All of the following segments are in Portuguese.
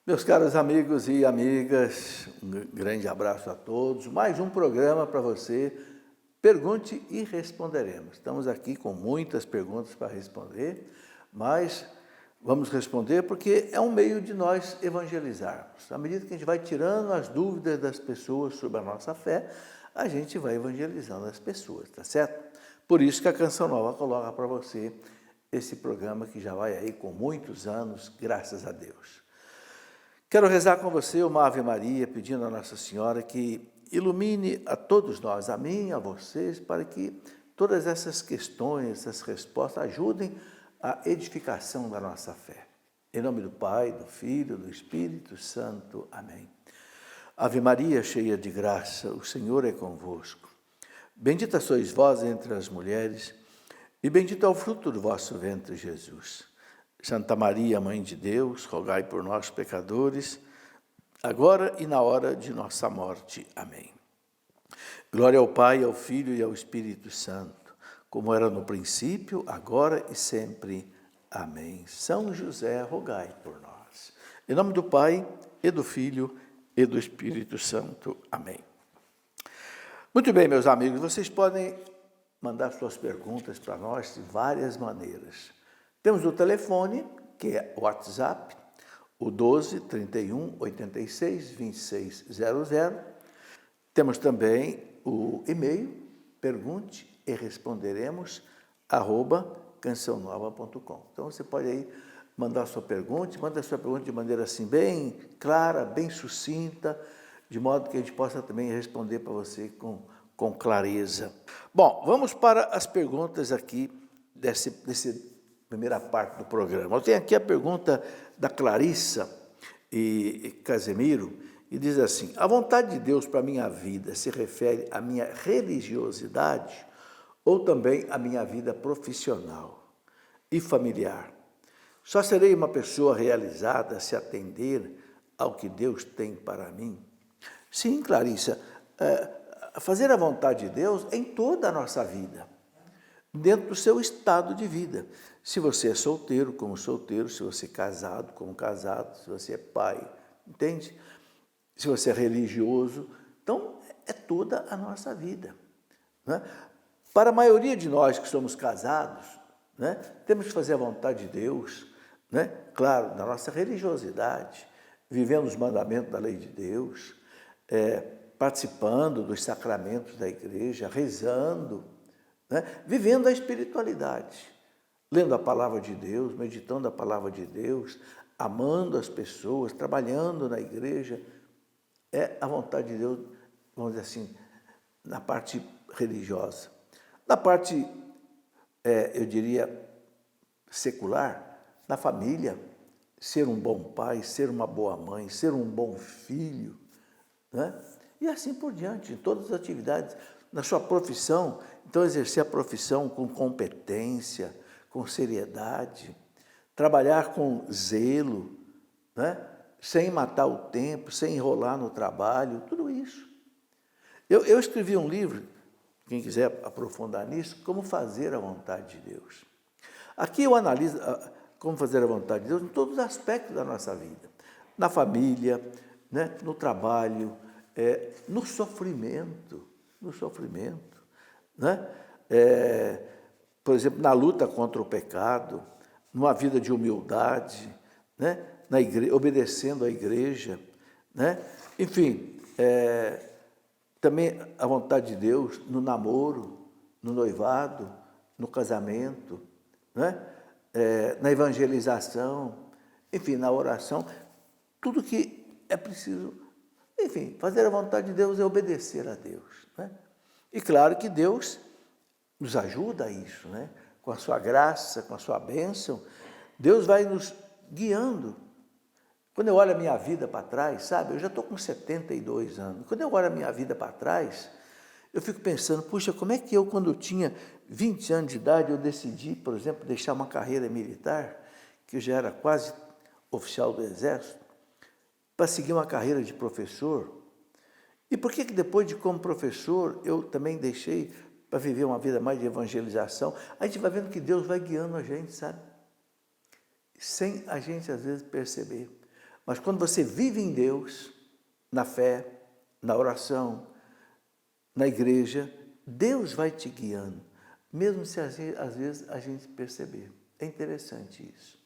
Meus caros amigos e amigas, um grande abraço a todos. Mais um programa para você, Pergunte e Responderemos. Estamos aqui com muitas perguntas para responder, mas vamos responder porque é um meio de nós evangelizarmos. À medida que a gente vai tirando as dúvidas das pessoas sobre a nossa fé, a gente vai evangelizando as pessoas, tá certo? Por isso que a Canção Nova coloca para você esse programa que já vai aí com muitos anos, graças a Deus. Quero rezar com você uma Ave Maria, pedindo a Nossa Senhora que ilumine a todos nós, a mim, a vocês, para que todas essas questões, essas respostas ajudem a edificação da nossa fé. Em nome do Pai, do Filho, do Espírito Santo. Amém. Ave Maria, cheia de graça, o Senhor é convosco. Bendita sois vós entre as mulheres, e bendito é o fruto do vosso ventre, Jesus. Santa Maria, Mãe de Deus, rogai por nós, pecadores, agora e na hora de nossa morte. Amém. Glória ao Pai, ao Filho e ao Espírito Santo, como era no princípio, agora e sempre. Amém. São José, rogai por nós. Em nome do Pai, e do Filho, e do Espírito Santo. Amém. Muito bem, meus amigos, vocês podem mandar suas perguntas para nós de várias maneiras. Temos o telefone, que é o WhatsApp, o 12 31 86 26 00. Temos também o e-mail, pergunte e responderemos, @cançãonova.com. Então você pode aí mandar sua pergunta, manda sua pergunta de maneira assim bem clara, bem sucinta, de modo que a gente possa também responder para você com clareza. Bom, vamos para as perguntas aqui desse primeira parte do programa. Eu tenho aqui a pergunta da Clarissa e Casemiro, e diz assim: a vontade de Deus para a minha vida se refere à minha religiosidade ou também à minha vida profissional e familiar? Só serei uma pessoa realizada se atender ao que Deus tem para mim? Sim, Clarissa, fazer a vontade de Deus em toda a nossa vida, dentro do seu estado de vida. Se você é solteiro, como solteiro; se você é casado, como casado; se você é pai, entende? Se você é religioso. Então, é toda a nossa vida, né? Para a maioria de nós que somos casados, né, temos que fazer a vontade de Deus, né? Claro, na nossa religiosidade, vivendo os mandamentos da lei de Deus, participando dos sacramentos da igreja, rezando, né? Vivendo a espiritualidade, lendo a palavra de Deus, meditando a palavra de Deus, amando as pessoas, trabalhando na igreja. É a vontade de Deus, vamos dizer assim, na parte religiosa. Na parte, eu diria, secular, na família, ser um bom pai, ser uma boa mãe, ser um bom filho, né? E assim por diante, em todas as atividades. Na sua profissão, então exercer a profissão com competência, com seriedade, trabalhar com zelo, né? Sem matar o tempo, sem enrolar no trabalho, tudo isso. Eu escrevi um livro, quem quiser aprofundar nisso, como fazer a vontade de Deus. Aqui eu analiso como fazer a vontade de Deus em todos os aspectos da nossa vida. Na família, né? No trabalho, no sofrimento, né? Por exemplo, na luta contra o pecado, numa vida de humildade, né? Na igreja, obedecendo à igreja, né? Enfim, também a vontade de Deus no namoro, no noivado, no casamento, né? Na evangelização, enfim, na oração, tudo que é preciso. Enfim, fazer a vontade de Deus é obedecer a Deus, né? E claro que Deus nos ajuda a isso, né? Com a sua graça, com a sua bênção, Deus vai nos guiando. Quando eu olho a minha vida para trás, sabe, eu já estou com 72 anos, quando eu olho a minha vida para trás, eu fico pensando, puxa, como é que eu, quando eu tinha 20 anos de idade, eu decidi, por exemplo, deixar uma carreira militar, que eu já era quase oficial do Exército, para seguir uma carreira de professor? E por que depois de como professor eu também deixei para viver uma vida mais de evangelização? A gente vai vendo que Deus vai guiando a gente, sabe? Sem a gente às vezes perceber. Mas quando você vive em Deus, na fé, na oração, na igreja, Deus vai te guiando, mesmo se às vezes a gente perceber. É interessante isso.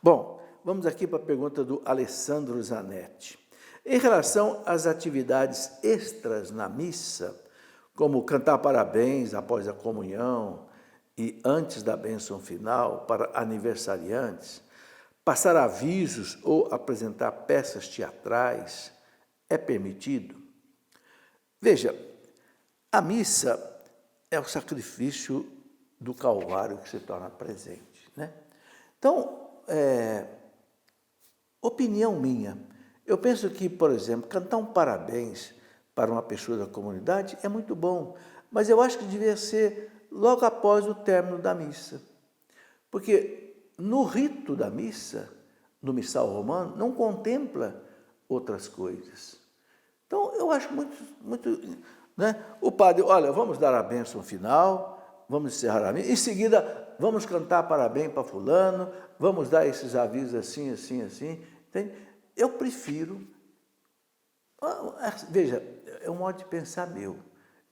Bom, vamos aqui para a pergunta do Alessandro Zanetti. Em relação às atividades extras na missa, como cantar parabéns após a comunhão e antes da bênção final para aniversariantes, passar avisos ou apresentar peças teatrais, é permitido? Veja, a missa é o sacrifício do Calvário que se torna presente, né? Então, opinião minha, eu penso que, por exemplo, cantar um parabéns para uma pessoa da comunidade é muito bom, mas eu acho que devia ser logo após o término da missa. Porque no rito da missa, no missal romano, não contempla outras coisas. Então, eu acho muito, né? O padre, olha, vamos dar a bênção final, vamos encerrar a missa, em seguida, vamos cantar parabéns para fulano, vamos dar esses avisos assim, assim, assim. Entende? Eu prefiro, veja, é um modo de pensar meu.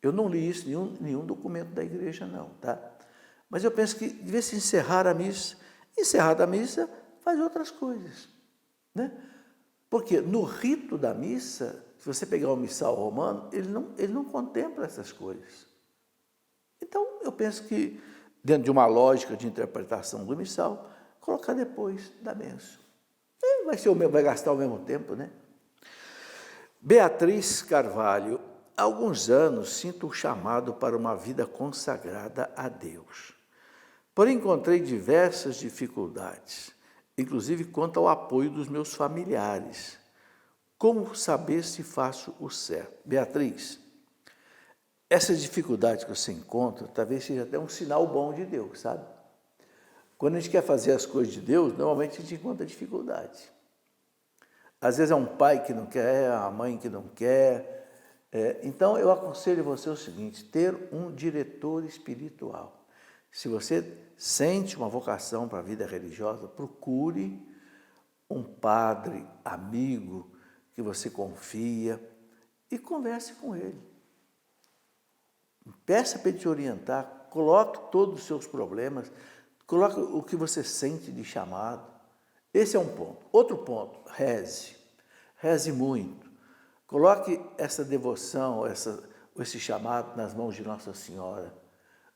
Eu não li isso em nenhum documento da igreja, não, tá? Mas eu penso que devia se encerrar a missa. Encerrada a missa, faz outras coisas, né? Porque no rito da missa, se você pegar o missal romano, ele não contempla essas coisas. Então, eu penso que, dentro de uma lógica de interpretação do missal, colocar depois da bênção. Vai gastar o mesmo tempo, né? Beatriz Carvalho, há alguns anos sinto o chamado para uma vida consagrada a Deus. Porém, encontrei diversas dificuldades, inclusive quanto ao apoio dos meus familiares. Como saber se faço o certo? Beatriz, essas dificuldades que você encontra, talvez seja até um sinal bom de Deus, sabe? Quando a gente quer fazer as coisas de Deus, normalmente a gente encontra dificuldade. Às vezes é um pai que não quer, é a mãe que não quer. Então, eu aconselho você o seguinte, ter um diretor espiritual. Se você sente uma vocação para a vida religiosa, procure um padre, amigo, que você confia e converse com ele. Peça para ele te orientar, coloque todos os seus problemas, coloque o que você sente de chamado. Esse é um ponto. Outro ponto, reze. Reze muito. Coloque essa devoção, esse chamado nas mãos de Nossa Senhora,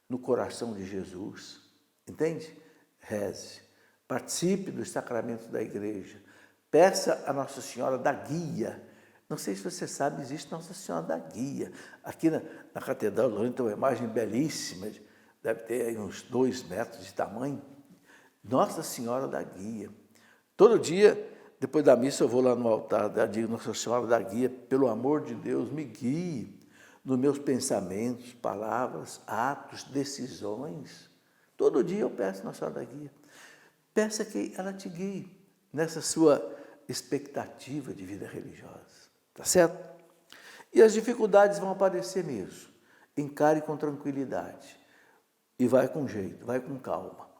no coração de Jesus. Entende? Reze. Participe dos sacramentos da igreja. Peça a Nossa Senhora da Guia. Não sei se você sabe, existe Nossa Senhora da Guia. Aqui na Catedral de Lourenço tem uma imagem belíssima, deve ter aí uns 2 metros de tamanho. Nossa Senhora da Guia. Todo dia, depois da missa, eu vou lá no altar, digo, Nossa Senhora da Guia, pelo amor de Deus, me guie nos meus pensamentos, palavras, atos, decisões. Todo dia eu peço Nossa Senhora da Guia. Peça que ela te guie nessa sua expectativa de vida religiosa. Tá certo? E as dificuldades vão aparecer mesmo. Encare com tranquilidade. E vai com jeito, vai com calma.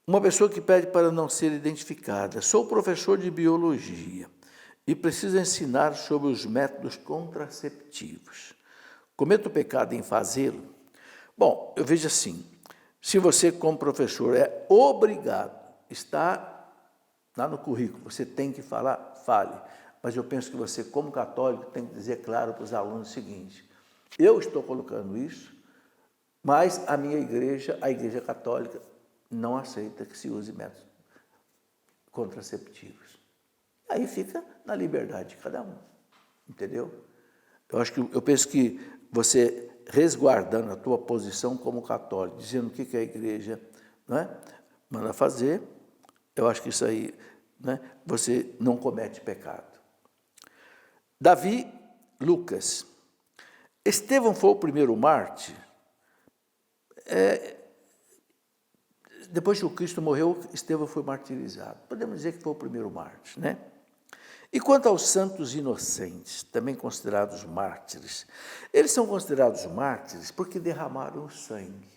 Uma pessoa que pede para não ser identificada. Sou professor de biologia e preciso ensinar sobre os métodos contraceptivos. Cometo pecado em fazê-lo? Bom, eu vejo assim, se você como professor é obrigado, está lá no currículo, você tem que falar, fale. Mas eu penso que você, como católico, tem que dizer claro para os alunos o seguinte, eu estou colocando isso, mas a minha igreja, a Igreja Católica, não aceita que se use métodos contraceptivos. Aí fica na liberdade de cada um, entendeu? Eu penso que você resguardando a tua posição como católico, dizendo o que a igreja, né, manda fazer, eu acho que isso aí, né, você não comete pecado. Davi Lucas. Estevão foi o primeiro mártir? Depois que o Cristo morreu, Estevão foi martirizado. Podemos dizer que foi o primeiro mártir, né? E quanto aos santos inocentes, também considerados mártires, eles são considerados mártires porque derramaram o sangue.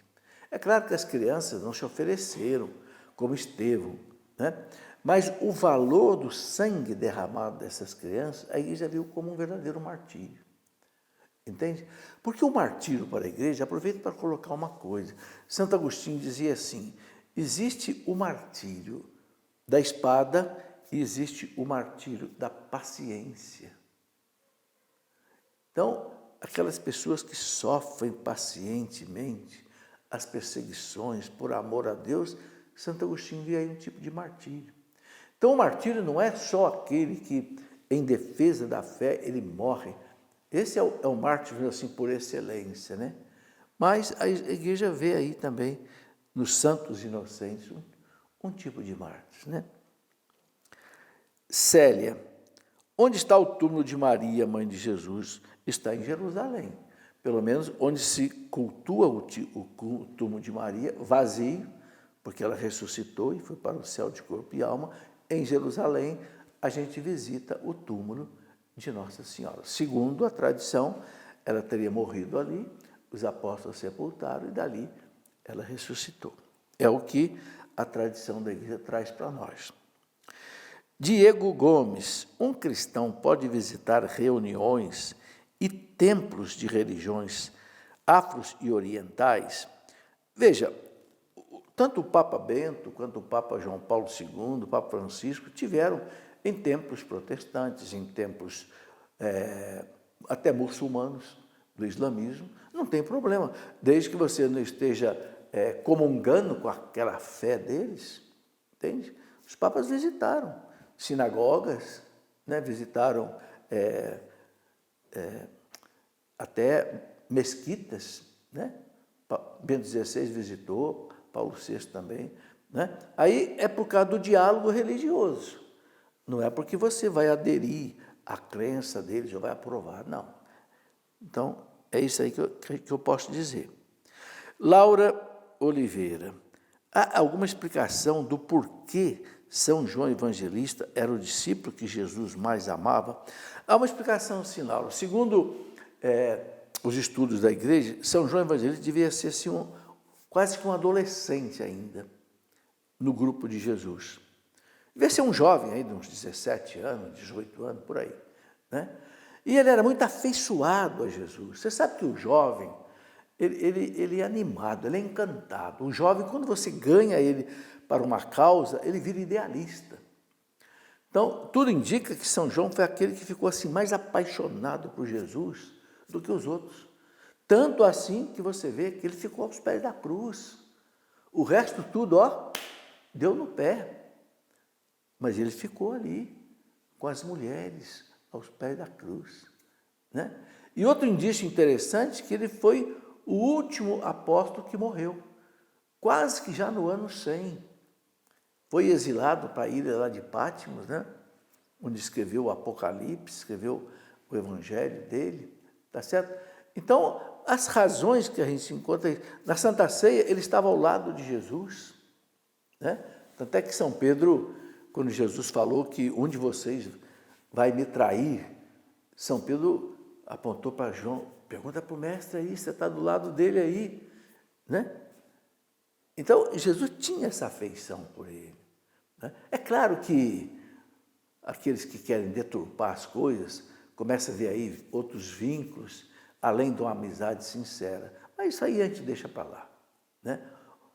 É claro que as crianças não se ofereceram como Estevão, né? Mas o valor do sangue derramado dessas crianças, a igreja viu como um verdadeiro martírio. Entende? Porque o martírio para a igreja, aproveita para colocar uma coisa. Santo Agostinho dizia assim, existe o martírio da espada e existe o martírio da paciência. Então, aquelas pessoas que sofrem pacientemente as perseguições por amor a Deus, Santo Agostinho via aí um tipo de martírio. Então, o martírio não é só aquele que, em defesa da fé, ele morre. Esse é o mártir, assim, por excelência, né? Mas a igreja vê aí também, nos santos inocentes, um tipo de mártir, né? Célia, onde está o túmulo de Maria, mãe de Jesus? Está em Jerusalém. Pelo menos onde se cultua o túmulo de Maria, vazio, porque ela ressuscitou e foi para o céu de corpo e alma. Em Jerusalém, a gente visita o túmulo de Nossa Senhora. Segundo a tradição, ela teria morrido ali, os apóstolos sepultaram e dali ela ressuscitou. É o que a tradição da igreja traz para nós. Diego Gomes, um cristão pode visitar reuniões e templos de religiões afros e orientais? Veja, tanto o Papa Bento quanto o Papa João Paulo II, o Papa Francisco, tiveram em templos protestantes, em templos até muçulmanos, do islamismo, não tem problema, desde que você não esteja comungando com aquela fé deles, entende? Os papas visitaram sinagogas, né? Visitaram até mesquitas, né? Bento XVI visitou, Paulo VI também, né? Aí é por causa do diálogo religioso, não é porque você vai aderir à crença deles ou vai aprovar, não. Então, é isso aí que eu posso dizer. Laura Oliveira, há alguma explicação do porquê São João Evangelista era o discípulo que Jesus mais amava? Há uma explicação, sim, Laura. Segundo os estudos da igreja, São João Evangelista devia ser assim, quase que um adolescente ainda, no grupo de Jesus. Devia ser um jovem aí, de uns 17 anos, 18 anos, por aí, né? E ele era muito afeiçoado a Jesus. Você sabe que o jovem, ele é animado, ele é encantado. O jovem, quando você ganha ele para uma causa, ele vira idealista. Então, tudo indica que São João foi aquele que ficou assim mais apaixonado por Jesus do que os outros. Tanto assim que você vê que ele ficou aos pés da cruz. O resto tudo, deu no pé. Mas ele ficou ali, com as mulheres, aos pés da cruz, né? E outro indício interessante, que ele foi o último apóstolo que morreu, quase que já no ano 100. Foi exilado para a ilha lá de Patmos, né? Onde escreveu o Apocalipse, escreveu o Evangelho dele, tá certo? Então, as razões que a gente encontra, na Santa Ceia, ele estava ao lado de Jesus, né? Tanto é que São Pedro, quando Jesus falou que um de vocês vai me trair, São Pedro apontou para João, pergunta para o mestre aí, você está do lado dele aí, né? Então, Jesus tinha essa afeição por ele, né? É claro que aqueles que querem deturpar as coisas, começam a ver aí outros vínculos, além de uma amizade sincera, mas isso aí a gente deixa para lá, né?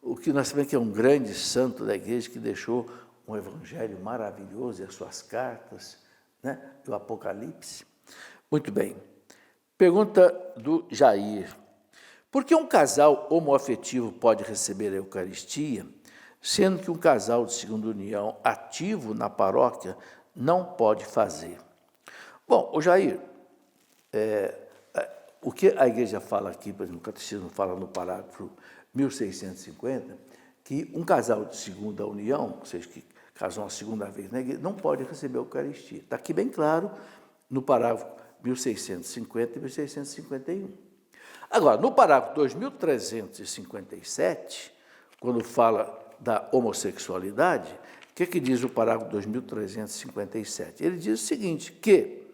O que nós sabemos que é um grande santo da igreja que deixou um evangelho maravilhoso e as suas cartas, né, do Apocalipse. Muito bem. Pergunta do Jair. Por que um casal homoafetivo pode receber a Eucaristia, sendo que um casal de segunda união ativo na paróquia não pode fazer? Bom, o Jair, o que a igreja fala aqui, por exemplo, o Catecismo fala no parágrafo 1650, que um casal de segunda união, ou seja, que casou uma segunda vez na igreja, não pode receber a Eucaristia. Está aqui bem claro no parágrafo 1650 e 1651. Agora, no parágrafo 2357, quando fala da homossexualidade, o que diz o parágrafo 2357? Ele diz o seguinte, que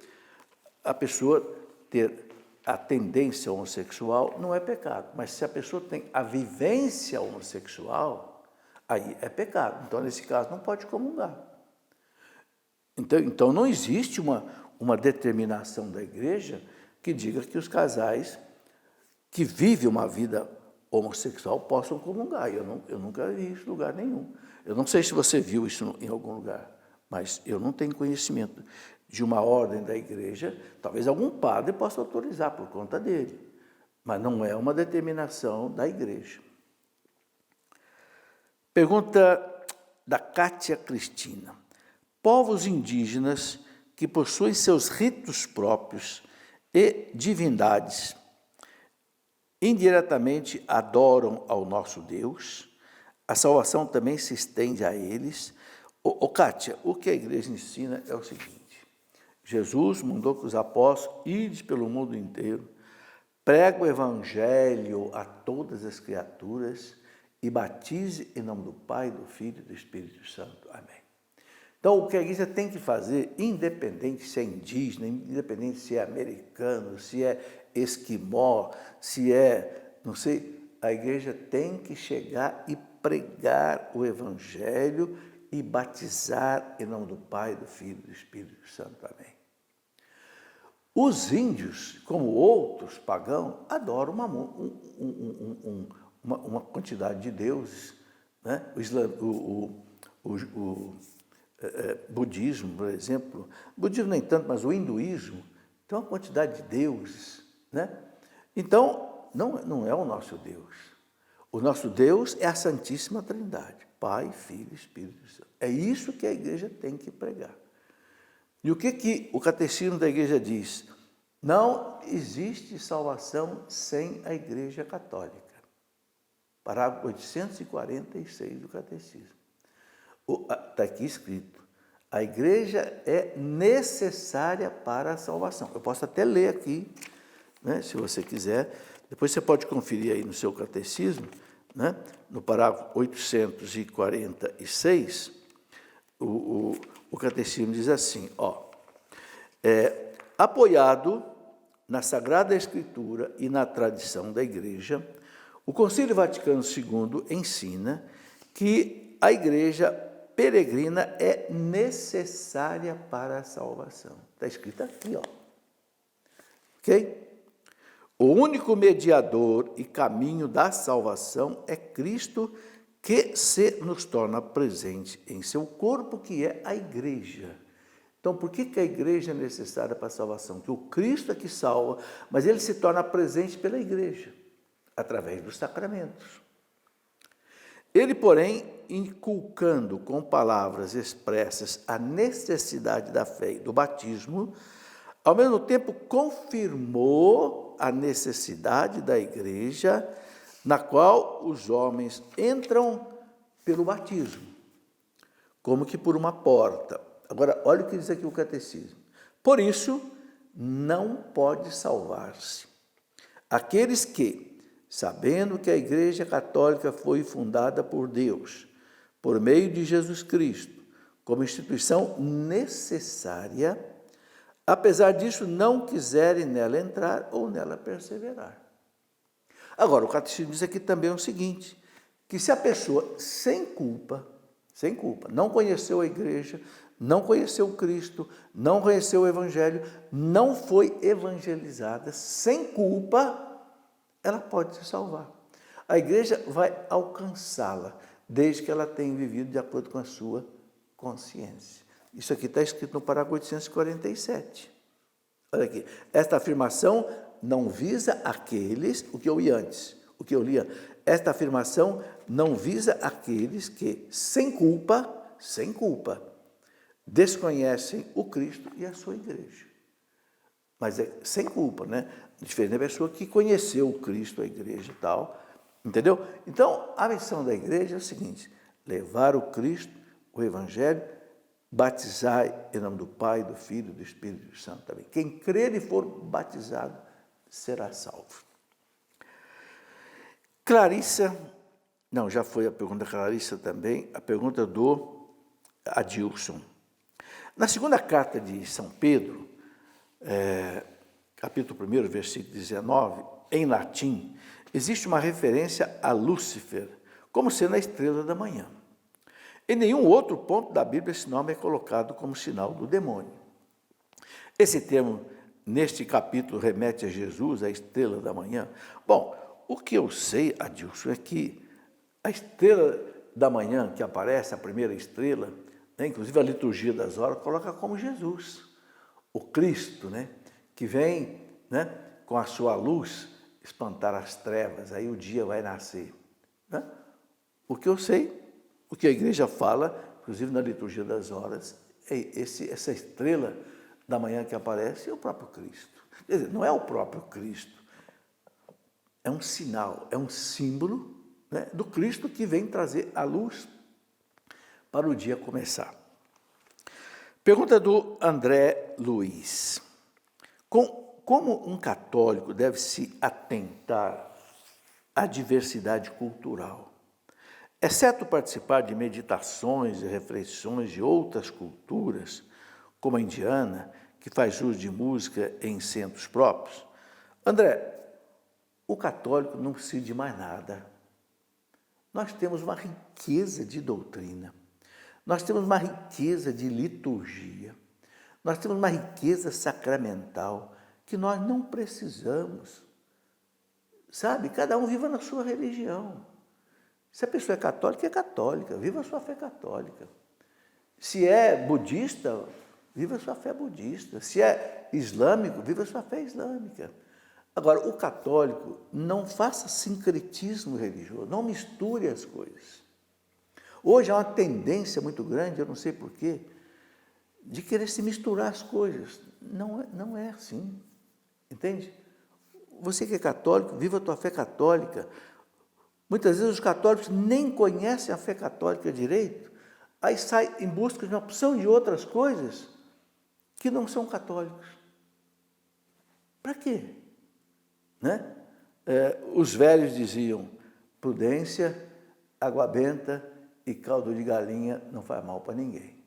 a pessoa ter a tendência homossexual não é pecado, mas se a pessoa tem a vivência homossexual, aí é pecado. Então, nesse caso, não pode comungar. Então não existe uma determinação da igreja que diga que os casais que vivem uma vida homossexual possam comungar. Eu nunca vi isso em lugar nenhum. Eu não sei se você viu isso em algum lugar, mas eu não tenho conhecimento de uma ordem da igreja. Talvez algum padre possa autorizar por conta dele, mas não é uma determinação da igreja. Pergunta da Kátia Cristina. Povos indígenas que possuem seus ritos próprios e divindades indiretamente adoram ao nosso Deus, a salvação também se estende a eles. Kátia, o que a igreja ensina é o seguinte: Jesus mandou que os apóstolos idem pelo mundo inteiro, pregue o evangelho a todas as criaturas e batize em nome do Pai, do Filho e do Espírito Santo. Amém. Então, o que a igreja tem que fazer, independente se é indígena, independente se é americano, se é esquimó, se é, não sei, a igreja tem que chegar e pregar o evangelho e batizar em nome do Pai, do Filho e do Espírito Santo. Amém. Os índios, como outros pagãos, adoram uma quantidade de deuses, né? O budismo, por exemplo, budismo nem tanto, mas o hinduísmo tem uma quantidade de deuses, né? Então, não é o nosso Deus. O nosso Deus é a Santíssima Trindade, Pai, Filho e Espírito Santo. É isso que a igreja tem que pregar. E o que o catecismo da igreja diz? Não existe salvação sem a Igreja Católica. Parágrafo 846 do catecismo. Está aqui escrito: a igreja é necessária para a salvação. Eu posso até ler aqui, né, se você quiser. Depois você pode conferir aí no seu catecismo, né, no parágrafo 846, o catecismo diz assim, apoiado na Sagrada Escritura e na tradição da igreja, o Concílio Vaticano II ensina que a igreja peregrina é necessária para a salvação. Está escrito aqui, ok? O único mediador e caminho da salvação é Cristo, que se nos torna presente em seu corpo, que é a igreja. Então, por que a igreja é necessária para a salvação? Que o Cristo é que salva, mas ele se torna presente pela igreja, através dos sacramentos. Ele, porém, inculcando com palavras expressas a necessidade da fé e do batismo, ao mesmo tempo confirmou a necessidade da igreja, na qual os homens entram pelo batismo, como que por uma porta. Agora, olha o que diz aqui o catecismo. Por isso, não pode salvar-se aqueles que, sabendo que a Igreja Católica foi fundada por Deus, por meio de Jesus Cristo, como instituição necessária, apesar disso, não quiserem nela entrar ou nela perseverar. Agora, o catecismo diz aqui também o seguinte, que se a pessoa sem culpa, não conheceu a igreja, não conheceu Cristo, não conheceu o Evangelho, não foi evangelizada, sem culpa, ela pode se salvar. A igreja vai alcançá-la, desde que ela tenha vivido de acordo com a sua consciência. Isso aqui está escrito no parágrafo 847. Olha aqui, esta afirmação não visa aqueles, o que eu li antes, esta afirmação não visa aqueles que, sem culpa, desconhecem o Cristo e a sua igreja. Mas é sem culpa, né? Diferente da pessoa que conheceu o Cristo, a igreja e tal, entendeu? Então, a missão da igreja é o seguinte: levar o Cristo, o Evangelho, batizai em nome do Pai, do Filho e do Espírito Santo também. Quem crer e for batizado será salvo. Clarissa, não, já foi a pergunta da Clarissa também, a pergunta do Adilson. Na segunda carta de São Pedro, capítulo 1, versículo 19, em latim, existe uma referência a Lúcifer, como sendo a estrela da manhã. Em nenhum outro ponto da Bíblia esse nome é colocado como sinal do demônio. Esse termo, neste capítulo, remete a Jesus, a estrela da manhã. Bom, o que eu sei, Adilson, é que a estrela da manhã que aparece, a primeira estrela, né, inclusive a liturgia das horas, coloca como Jesus, o Cristo, né, que vem, né, com a sua luz espantar as trevas, aí o dia vai nascer. Né? O que eu sei, o que a igreja fala, inclusive na liturgia das horas, é essa estrela da manhã que aparece é o próprio Cristo. Quer dizer, não é o próprio Cristo, é um sinal, é um símbolo, né, do Cristo que vem trazer a luz para o dia começar. Pergunta do André Luiz. Como um católico deve se atentar à diversidade cultural? Exceto participar de meditações e reflexões de outras culturas, como a indiana, que faz uso de música em centros próprios? André, o católico não precisa de mais nada. Nós temos uma riqueza de doutrina, nós temos uma riqueza de liturgia, nós temos uma riqueza sacramental que nós não precisamos. Sabe, cada um viva na sua religião. Se a pessoa é católica, viva a sua fé católica. Se é budista, viva a sua fé budista. Se é islâmico, viva a sua fé islâmica. Agora, o católico não faça sincretismo religioso, não misture as coisas. Hoje há uma tendência muito grande, eu não sei porquê, de querer se misturar as coisas. Não é assim, entende? Você que é católico, viva a tua fé católica. Muitas vezes os católicos nem conhecem a fé católica direito, aí sai em busca de uma opção de outras coisas que não são católicos. Para quê? Né? Os velhos diziam, prudência, água benta e caldo de galinha não faz mal para ninguém.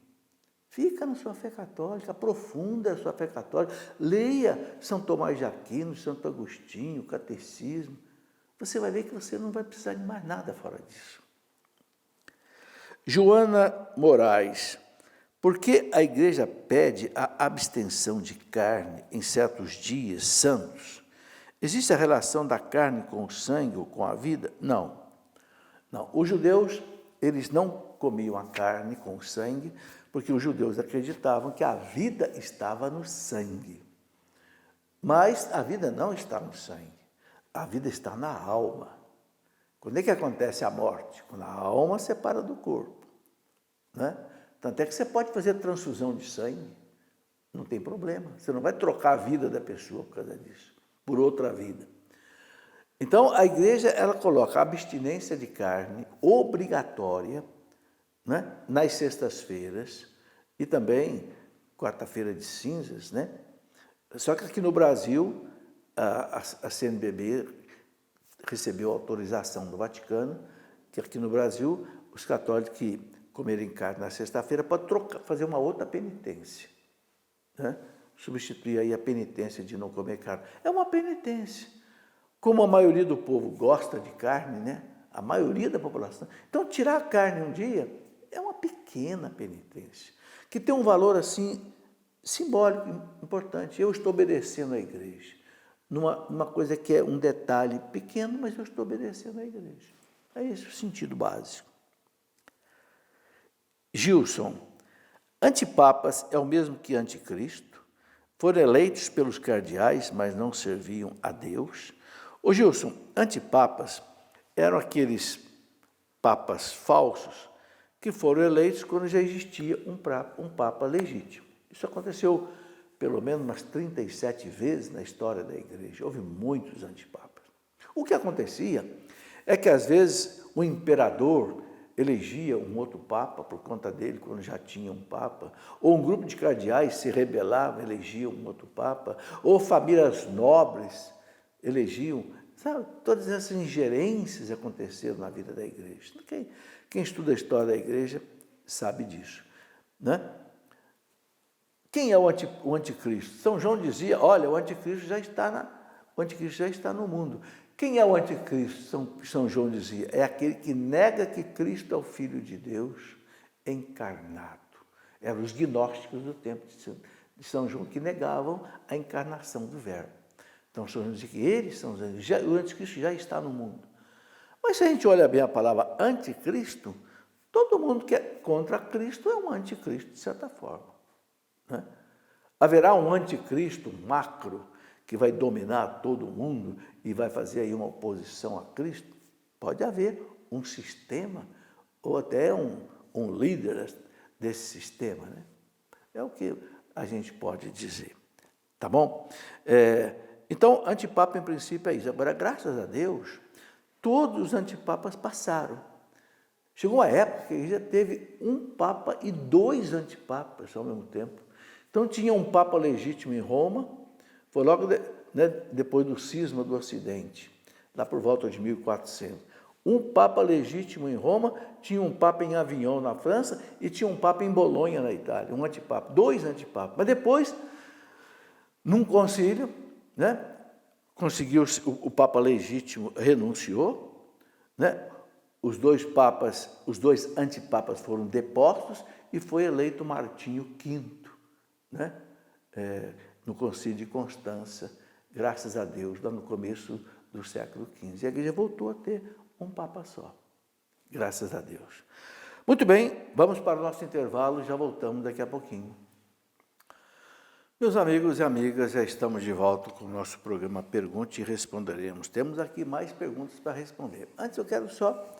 Fica na sua fé católica, aprofunda a sua fé católica, leia São Tomás de Aquino, Santo Agostinho, o Catecismo. Você vai ver que você não vai precisar de mais nada fora disso. Joana Moraes, por que a igreja pede a abstenção de carne em certos dias santos? Existe a relação da carne com o sangue ou com a vida? Não. Os judeus, eles não comiam a carne com o sangue, porque os judeus acreditavam que a vida estava no sangue. Mas a vida não está no sangue, a vida está na alma. Quando é que acontece a morte? Quando a alma separa do corpo. Né? Tanto é que você pode fazer transfusão de sangue, não tem problema. Você não vai trocar a vida da pessoa por causa disso, por outra vida. Então, a igreja, ela coloca a abstinência de carne obrigatória, né, nas sextas-feiras e também quarta-feira de cinzas, né? Só que aqui no Brasil, a CNBB recebeu autorização do Vaticano, que aqui no Brasil, os católicos que comerem carne na sexta-feira podem fazer uma outra penitência, né? Substituir aí a penitência de não comer carne. É uma penitência. Como a maioria do povo gosta de carne, né? A maioria da população. Então, tirar a carne um dia é uma pequena penitência, que tem um valor assim simbólico importante. Eu estou obedecendo à igreja, numa coisa que é um detalhe pequeno, mas eu estou obedecendo à igreja. É esse o sentido básico. Gilson, antipapas é o mesmo que anticristo? Foram eleitos pelos cardeais, mas não serviam a Deus? Ô Gilson, antipapas eram aqueles papas falsos que foram eleitos quando já existia um papa legítimo. Isso aconteceu pelo menos umas 37 vezes na história da igreja. Houve muitos antipapas. O que acontecia é que, às vezes, o imperador elegia um outro papa por conta dele, quando já tinha um papa, ou um grupo de cardeais se rebelava, elegia um outro papa, ou famílias nobres elegiam, sabe? Todas essas ingerências aconteceram na vida da igreja. Quem estuda a história da igreja sabe disso, né? Quem é o anticristo? São João dizia, olha, o anticristo já está no mundo. Quem é o anticristo? São João dizia, é aquele que nega que Cristo é o Filho de Deus encarnado. Eram os gnósticos do tempo de São João que negavam a encarnação do Verbo. Então, São João diz que eles são os anticristos, o anticristo já está no mundo. Mas se a gente olha bem a palavra anticristo, todo mundo que é contra Cristo é um anticristo, de certa forma. Né? Haverá um anticristo macro que vai dominar todo mundo e vai fazer aí uma oposição a Cristo? Pode haver um sistema ou até um líder desse sistema. Né? É o que a gente pode dizer. Tá bom? Então, antipapa, em princípio, é isso. Agora, graças a Deus, todos os antipapas passaram. Chegou uma época que já teve um papa e 2 antipapas ao mesmo tempo. Então, tinha um papa legítimo em Roma, foi logo depois do cisma do Ocidente, lá por volta de 1400. Um papa legítimo em Roma, tinha um papa em Avignon, na França, e tinha um papa em Bolonha, na Itália, um antipapa, 2 antipapas. Mas depois, num concílio, né, conseguiu, o papa legítimo renunciou, né, os 2 antipapas foram depostos e foi eleito Martinho V, né, no concílio de Constança, graças a Deus, lá no começo do século XV. E a igreja voltou a ter um papa só, graças a Deus. Muito bem, vamos para o nosso intervalo e já voltamos daqui a pouquinho. Meus amigos e amigas, já estamos de volta com o nosso programa Pergunte e Responderemos. Temos aqui mais perguntas para responder. Antes eu quero só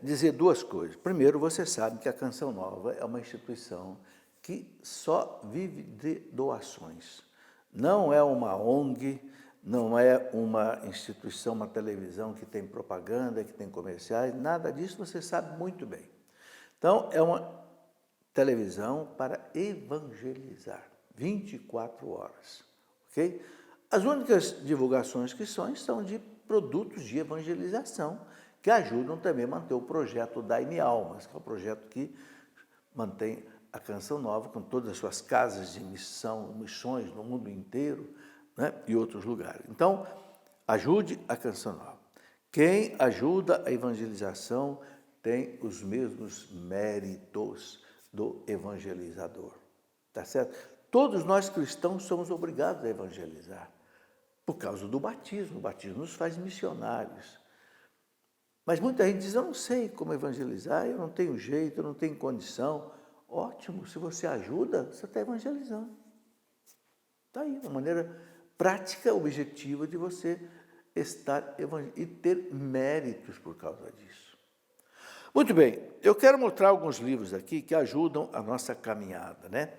dizer 2 coisas. Primeiro, você sabe que a Canção Nova é uma instituição que só vive de doações. Não é uma ONG, não é uma instituição, uma televisão que tem propaganda, que tem comerciais, nada disso você sabe muito bem. Então, é uma televisão para evangelizar, 24 horas, ok? As únicas divulgações que são de produtos de evangelização, que ajudam também a manter o projeto Dai-me Almas, que é o projeto que mantém a Canção Nova com todas as suas casas de missões no mundo inteiro, né, e outros lugares. Então, ajude a Canção Nova. Quem ajuda a evangelização tem os mesmos méritos do evangelizador. Tá certo? Todos nós cristãos somos obrigados a evangelizar por causa do batismo. O batismo nos faz missionários. Mas muita gente diz, eu não sei como evangelizar, eu não tenho jeito, eu não tenho condição. Ótimo, se você ajuda, você está evangelizando. Está aí, uma maneira prática, objetiva de você estar evangelizando e ter méritos por causa disso. Muito bem, eu quero mostrar alguns livros aqui que ajudam a nossa caminhada, né?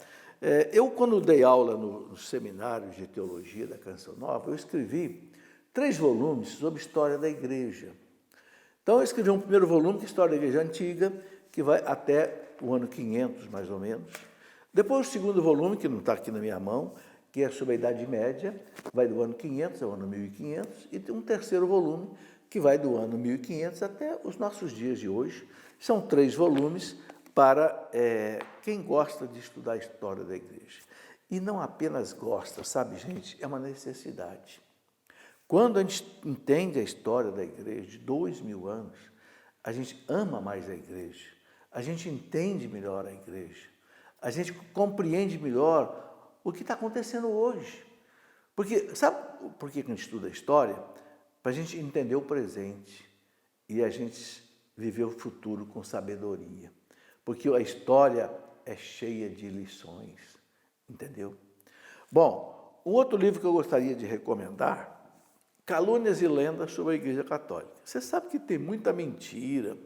Eu, quando dei aula no seminário de teologia da Canção Nova, eu escrevi 3 volumes sobre história da igreja. Então, eu escrevi um primeiro volume, que é História da Igreja Antiga, que vai até o ano 500, mais ou menos. Depois, o segundo volume, que não está aqui na minha mão, que é sobre a Idade Média, vai do ano 500 ao ano 1500, e tem um terceiro volume, que vai do ano 1500 até os nossos dias de hoje. São 3 volumes para quem gosta de estudar a história da igreja. E não apenas gosta, sabe, gente? É uma necessidade. Quando a gente entende a história da igreja de 2000 anos, a gente ama mais a igreja, a gente entende melhor a igreja, a gente compreende melhor o que está acontecendo hoje. Porque, sabe por que a gente estuda a história? Para a gente entender o presente e a gente viver o futuro com sabedoria. Porque a história é cheia de lições, entendeu? Bom, um outro livro que eu gostaria de recomendar, Calúnias e Lendas sobre a Igreja Católica. Você sabe que tem muita mentira.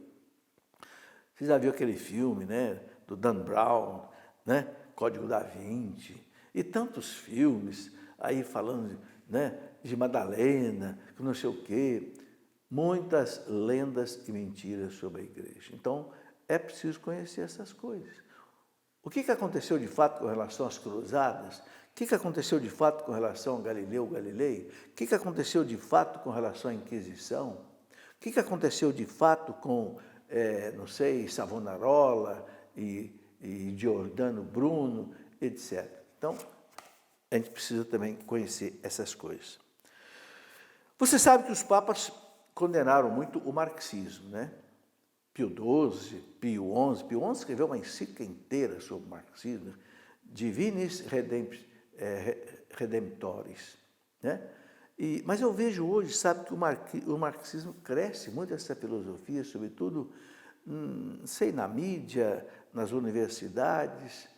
Você já viu aquele filme, né, do Dan Brown, né, Código da Vinci, e tantos filmes aí falando, né, de Madalena, que não sei o quê. Muitas lendas e mentiras sobre a igreja. Então, é preciso conhecer essas coisas. O que aconteceu de fato com relação às cruzadas? O que aconteceu de fato com relação a Galileu Galilei? O que aconteceu de fato com relação à Inquisição? O que aconteceu de fato com, não sei, Savonarola e Giordano Bruno, etc. Então, a gente precisa também conhecer essas coisas. Você sabe que os papas condenaram muito o marxismo, né? Pio XII, Pio XI. Pio XI escreveu uma encíclica inteira sobre o marxismo, Divinis Redemptoris, né? Mas eu vejo hoje, sabe, que o marxismo cresce muito essa filosofia, sobretudo, sei, na mídia, nas universidades,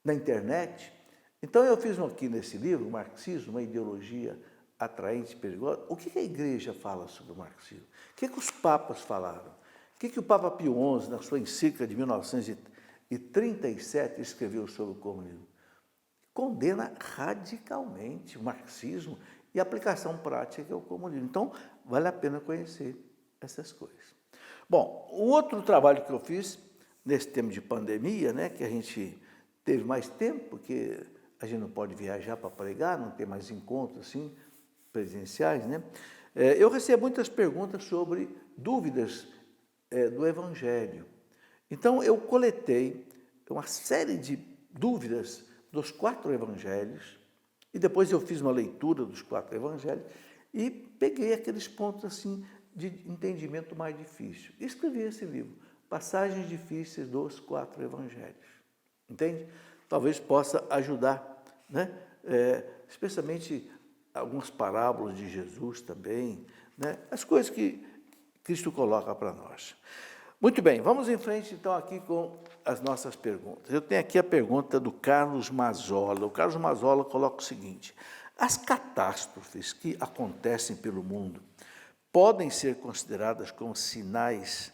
na internet. Então eu fiz aqui nesse livro, o Marxismo, uma ideologia atraente e perigosa. O que a igreja fala sobre o marxismo? O que os papas falaram? O que o Papa Pio XI, na sua encíclica de 1937, escreveu sobre o comunismo? Condena radicalmente o marxismo e a aplicação prática que é o comunismo. Então, vale a pena conhecer essas coisas. Bom, o outro trabalho que eu fiz nesse tempo de pandemia, né, que a gente teve mais tempo, porque a gente não pode viajar para pregar, não tem mais encontros assim, presenciais, né? Eu recebo muitas perguntas sobre dúvidas do Evangelho. Então, eu coletei uma série de dúvidas dos 4 evangelhos, e depois eu fiz uma leitura dos 4 evangelhos, e peguei aqueles pontos assim de entendimento mais difícil. E escrevi esse livro, Passagens Difíceis dos 4 Evangelhos. Entende? Talvez possa ajudar, né? Especialmente algumas parábolas de Jesus também, né? As coisas que Cristo coloca para nós. Muito bem, vamos em frente então aqui com as nossas perguntas. Eu tenho aqui a pergunta do Carlos Mazola. O Carlos Mazola coloca o seguinte: as catástrofes que acontecem pelo mundo podem ser consideradas como sinais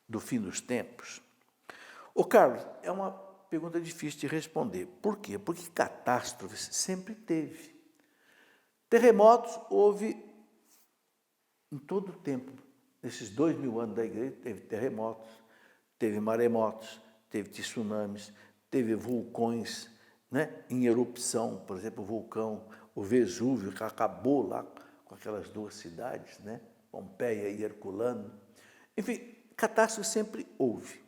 do fim dos tempos? Ô Carlos, é uma pergunta difícil de responder. Por quê? Porque catástrofes sempre teve. Terremotos houve em todo o tempo. Nesses 2000 anos da igreja, teve terremotos, teve maremotos, teve tsunamis, teve vulcões, né, em erupção. Por exemplo, o Vesúvio, que acabou lá com aquelas 2 cidades, né, Pompeia e Herculano. Enfim, catástrofe sempre houve,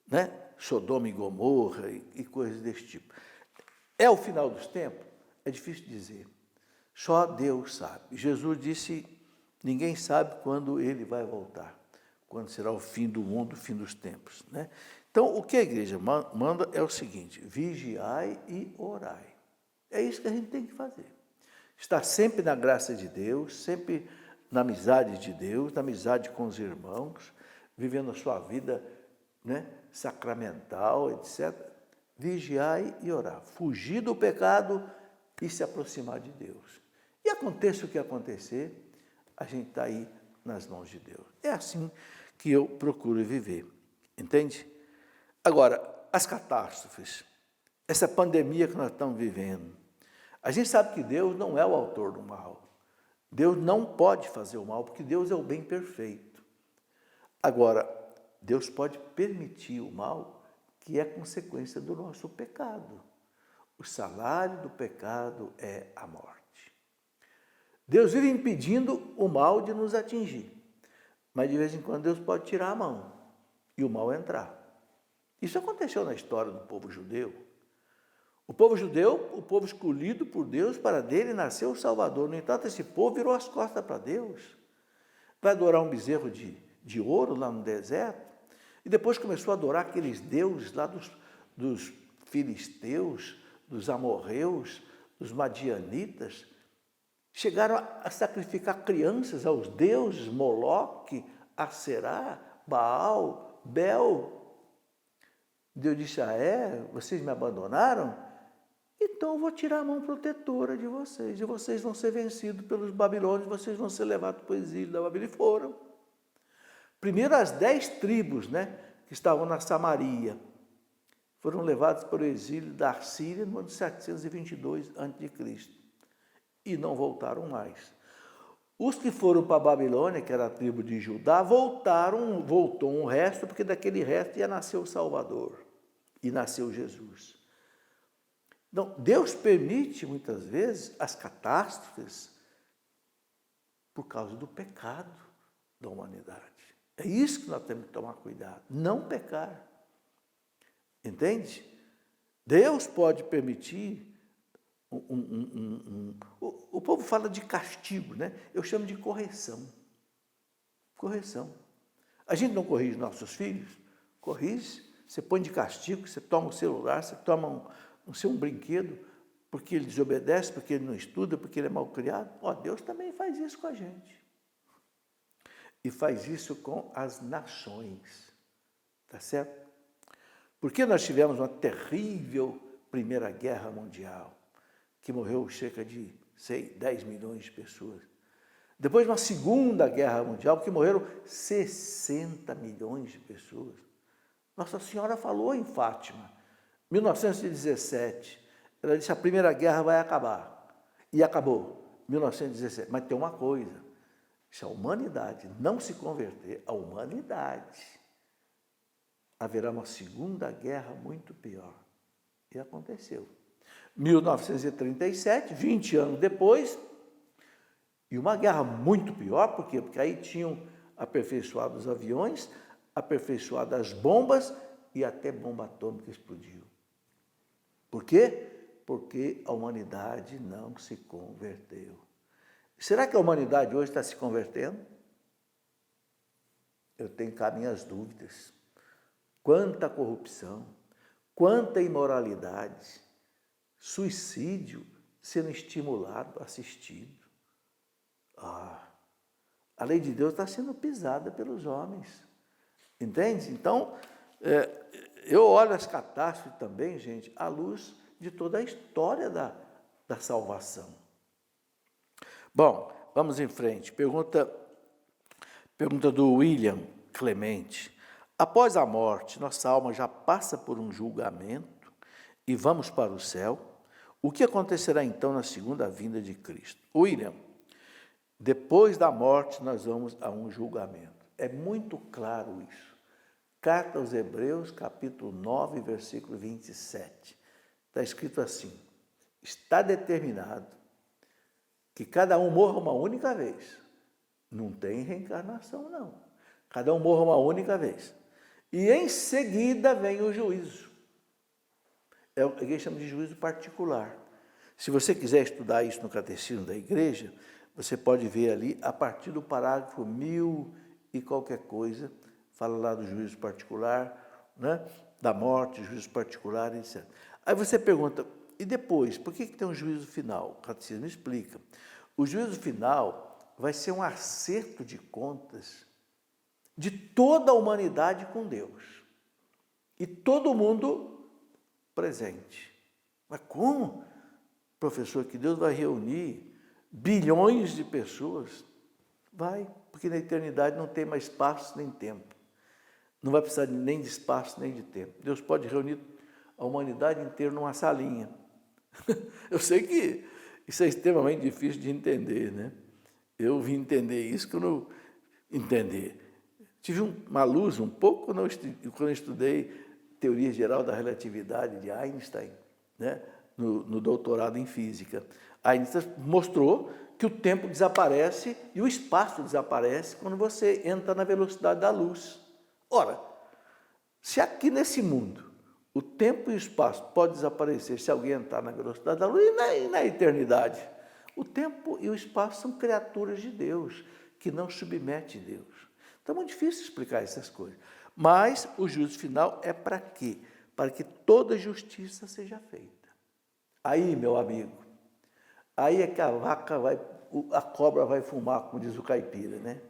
né? Sodoma e Gomorra e coisas desse tipo. É o final dos tempos? É difícil dizer. Só Deus sabe. Jesus disse: ninguém sabe quando ele vai voltar, quando será o fim do mundo, o fim dos tempos, né? Então, o que a igreja manda é o seguinte: vigiai e orai. É isso que a gente tem que fazer. Estar sempre na graça de Deus, sempre na amizade de Deus, na amizade com os irmãos, vivendo a sua vida, né, sacramental, etc. Vigiai e orar. Fugir do pecado e se aproximar de Deus. E aconteça o que acontecer, a gente está aí nas mãos de Deus. É assim que eu procuro viver, entende? Agora, as catástrofes, essa pandemia que nós estamos vivendo, a gente sabe que Deus não é o autor do mal. Deus não pode fazer o mal, porque Deus é o bem perfeito. Agora, Deus pode permitir o mal, que é consequência do nosso pecado. O salário do pecado é a morte. Deus vive impedindo o mal de nos atingir, mas de vez em quando Deus pode tirar a mão e o mal entrar. Isso aconteceu na história do povo judeu. O povo judeu, o povo escolhido por Deus, para dele nasceu o Salvador. No entanto, esse povo virou as costas para Deus. Vai adorar um bezerro de ouro lá no deserto, e depois começou a adorar aqueles deuses lá dos filisteus, dos amorreus, dos madianitas. Chegaram a sacrificar crianças aos deuses Moloque, Aserá, Baal, Bel. Deus disse: vocês me abandonaram? Então eu vou tirar a mão protetora de vocês, e vocês vão ser vencidos pelos babilônios, vocês vão ser levados para o exílio da Babilônia. E foram. Primeiro as 10 tribos, né, que estavam na Samaria, foram levados para o exílio da Síria no ano 722 a.C. e não voltaram mais. Os que foram para a Babilônia, que era a tribo de Judá, voltou um resto, porque daquele resto ia nascer o Salvador, e nasceu Jesus. Então, Deus permite, muitas vezes, as catástrofes por causa do pecado da humanidade. É isso que nós temos que tomar cuidado, não pecar. Entende? Deus pode permitir o povo fala de castigo, né? Eu chamo de correção. Correção. A gente não corrige nossos filhos? Corrige. Você põe de castigo, você toma um celular, você toma um brinquedo, porque ele desobedece, porque ele não estuda, porque ele é mal criado. Deus também faz isso com a gente. E faz isso com as nações. Tá certo? Porque nós tivemos uma terrível Primeira Guerra Mundial, que morreu cerca de 10 milhões de pessoas. Depois uma Segunda Guerra Mundial, que morreram 60 milhões de pessoas. Nossa Senhora falou em Fátima, 1917. Ela disse: a Primeira Guerra vai acabar. E acabou, 1917. Mas tem uma coisa: se a humanidade não se converter, a humanidade, haverá uma Segunda Guerra muito pior. E aconteceu. 1937, 20 anos depois, e uma guerra muito pior, por quê? Porque aí tinham aperfeiçoado os aviões, aperfeiçoado as bombas e até bomba atômica explodiu. Por quê? Porque a humanidade não se converteu. Será que a humanidade hoje está se convertendo? Eu tenho cá minhas dúvidas. Quanta corrupção, quanta imoralidade, suicídio sendo estimulado, assistido. A lei de Deus está sendo pisada pelos homens. Entende? Então, eu olho as catástrofes também, gente, à luz de toda a história da salvação. Bom, vamos em frente. Pergunta do William Clemente. Após a morte, nossa alma já passa por um julgamento e vamos para o céu. O que acontecerá então na segunda vinda de Cristo? William, depois da morte nós vamos a um julgamento. É muito claro isso. Carta aos Hebreus, capítulo 9, versículo 27. Está escrito assim: está determinado que cada um morra uma única vez. Não tem reencarnação, não. Cada um morra uma única vez. E em seguida vem o juízo. É o que a igreja chama de juízo particular. Se você quiser estudar isso no Catecismo da Igreja, você pode ver ali, a partir do parágrafo 1000 e qualquer coisa, fala lá do juízo particular, né? Da morte, juízo particular, etc. Aí você pergunta, e depois, por que tem um juízo final? O Catecismo explica. O juízo final vai ser um acerto de contas de toda a humanidade com Deus. E todo mundo presente. Mas como, professor, que Deus vai reunir bilhões de pessoas? Vai, porque na eternidade não tem mais espaço nem tempo. Não vai precisar nem de espaço nem de tempo. Deus pode reunir a humanidade inteira numa salinha. Eu sei que isso é extremamente difícil de entender, né? Eu vim entender isso que eu não entender. Tive uma luz um pouco quando eu estudei Teoria Geral da Relatividade de Einstein, né? No doutorado em Física. Einstein mostrou que o tempo desaparece e o espaço desaparece quando você entra na velocidade da luz. Ora, se aqui nesse mundo o tempo e o espaço podem desaparecer se alguém entrar na velocidade da luz, e na eternidade? O tempo e o espaço são criaturas de Deus, que não submete a Deus. Então é muito difícil explicar essas coisas. Mas o juízo final é para quê? Para que toda justiça seja feita. Aí, meu amigo, aí é que a cobra vai fumar, como diz o caipira, né?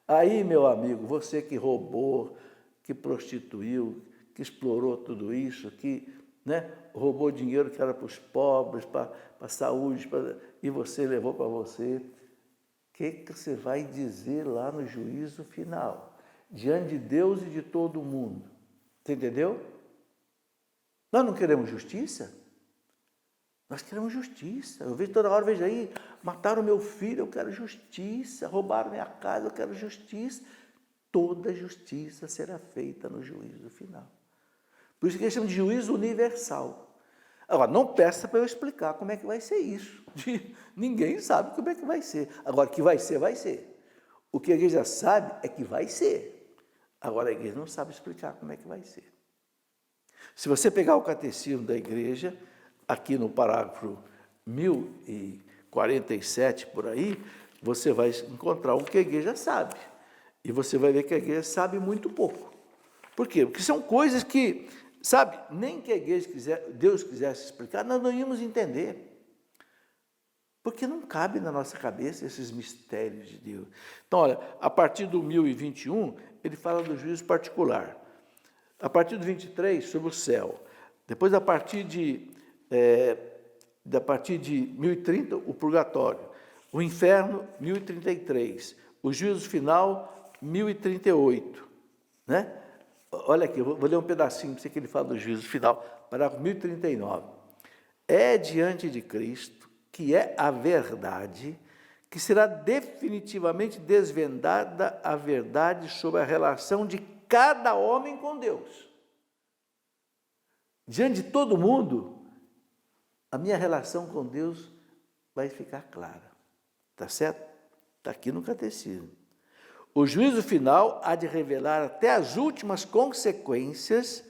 Aí, meu amigo, você que roubou, que prostituiu, que explorou tudo isso, que, né, roubou dinheiro que era para os pobres, para a saúde, e você levou para você, o que você vai dizer lá no juízo final? Diante de Deus e de todo mundo. Você entendeu? Nós não queremos justiça? Nós queremos justiça. Eu vejo toda hora, vejo aí, mataram meu filho, eu quero justiça. Roubaram minha casa, eu quero justiça. Toda justiça será feita no juízo final. Por isso que eles chamam de juízo universal. Agora, não peça para eu explicar como é que vai ser isso. Ninguém sabe como é que vai ser. Agora, que vai ser, vai ser. O que a igreja sabe é que vai ser. Agora, a igreja não sabe explicar como é que vai ser. Se você pegar o catecismo da igreja, aqui no parágrafo 1047, por aí, você vai encontrar o que a igreja sabe. E você vai ver que a igreja sabe muito pouco. Por quê? Porque são coisas que, sabe, nem que a igreja Deus quisesse explicar, nós não íamos entender. Porque não cabe na nossa cabeça esses mistérios de Deus. Então, olha, a partir do 1021, ele fala do juízo particular. A partir do 23, sobre o céu. Depois, a partir de 1030, o purgatório. O inferno, 1033. O juízo final, 1038. Né? Olha aqui, eu vou ler um pedacinho para você que ele fala do juízo final. Parágrafo 1039. É diante de Cristo, que é a verdade, que será definitivamente desvendada a verdade sobre a relação de cada homem com Deus. Diante de todo mundo, a minha relação com Deus vai ficar clara. Está certo? Está aqui no catecismo. O juízo final há de revelar até as últimas consequências